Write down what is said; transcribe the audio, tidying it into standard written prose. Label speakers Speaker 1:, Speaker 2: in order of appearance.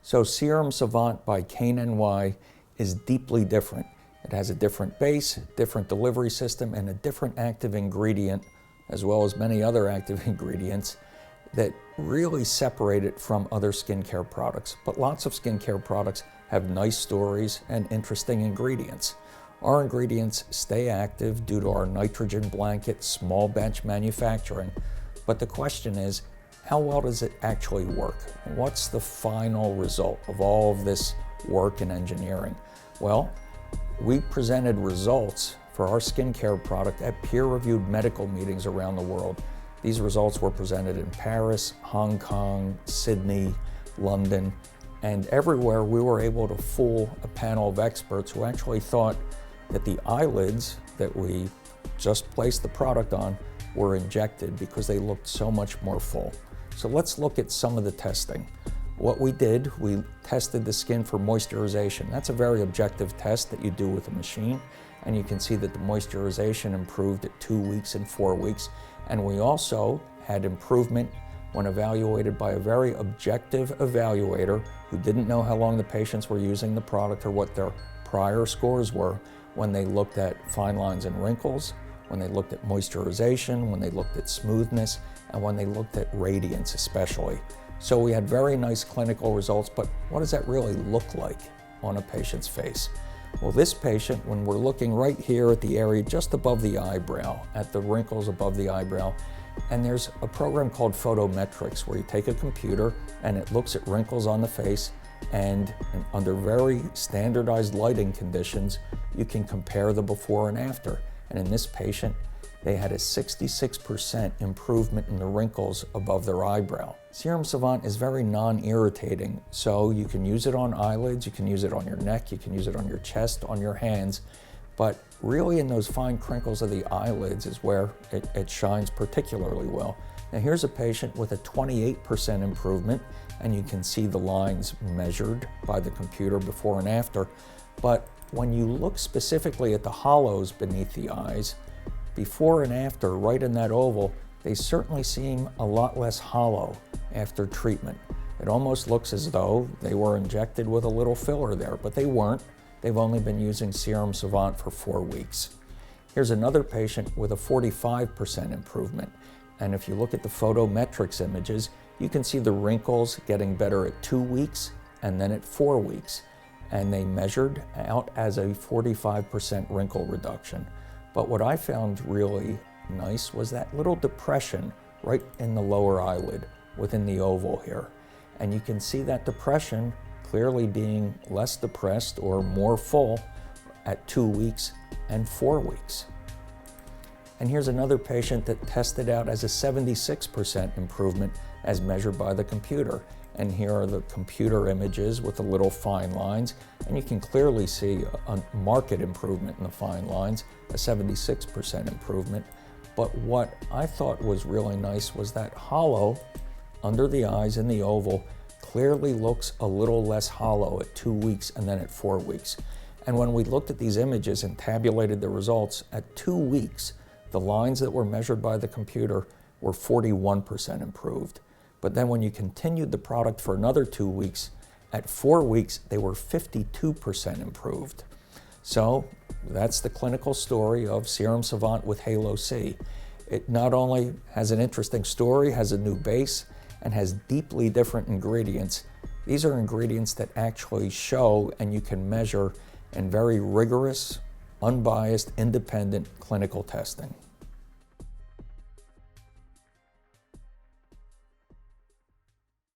Speaker 1: So Serum Savant by Kane is deeply different. It has a different base, different delivery system, and a different active ingredient, as well as many other active ingredients that really separate it from other skincare products. But lots of skincare products have nice stories and interesting ingredients. Our ingredients stay active due to our nitrogen blanket small batch manufacturing. But the question is, how well does it actually work? What's the final result of all of this work and engineering? Well, we presented results for our skincare product at peer-reviewed medical meetings around the world. These results were presented in Paris, Hong Kong, Sydney, London, and everywhere we were able to fool a panel of experts who actually thought that the eyelids that we just placed the product on were injected because they looked so much more full. So let's look at some of the testing. What we did, we tested the skin for moisturization. That's a very objective test that you do with a machine, and you can see that the moisturization improved at 2 weeks and 4 weeks. And we also had improvement when evaluated by a very objective evaluator who didn't know how long the patients were using the product or what their prior scores were when they looked at fine lines and wrinkles, when they looked at moisturization, when they looked at smoothness, and when they looked at radiance especially. So we had very nice clinical results, but what does that really look like on a patient's face? Well, this patient, when we're looking right here at the area just above the eyebrow, at the wrinkles above the eyebrow, and there's a program called photometrics where you take a computer and it looks at wrinkles on the face, and under very standardized lighting conditions, you can compare the before and after. And in this patient, they had a 66% improvement in the wrinkles above their eyebrow. Serum Savant is very non-irritating, so you can use it on eyelids, you can use it on your neck, you can use it on your chest, on your hands, but really in those fine crinkles of the eyelids is where it shines particularly well. Now here's a patient with a 28% improvement, and you can see the lines measured by the computer before and after, but when you look specifically at the hollows beneath the eyes, before and after, right in that oval, they certainly seem a lot less hollow after treatment. It almost looks as though they were injected with a little filler there, but they weren't. They've only been using Serum Savant for 4 weeks. Here's another patient with a 45% improvement. And if you look at the photometrics images, you can see the wrinkles getting better at 2 weeks and then at 4 weeks. And they measured out as a 45% wrinkle reduction. But what I found really nice was that little depression right in the lower eyelid within the oval here. And you can see that depression clearly being less depressed or more full at 2 weeks and 4 weeks. And here's another patient that tested out as a 76% improvement as measured by the computer. And here are the computer images with the little fine lines, and you can clearly see a marked improvement in the fine lines, a 76% improvement. But what I thought was really nice was that hollow under the eyes in the oval clearly looks a little less hollow at 2 weeks and then at 4 weeks. And when we looked at these images and tabulated the results, at 2 weeks, the lines that were measured by the computer were 41% improved. But then when you continued the product for another 2 weeks, at 4 weeks, they were 52% improved. So that's the clinical story of Serum Savant with Halo C. It not only has an interesting story, has a new base, and has deeply different ingredients. These are ingredients that actually show and you can measure in very rigorous, unbiased, independent clinical testing.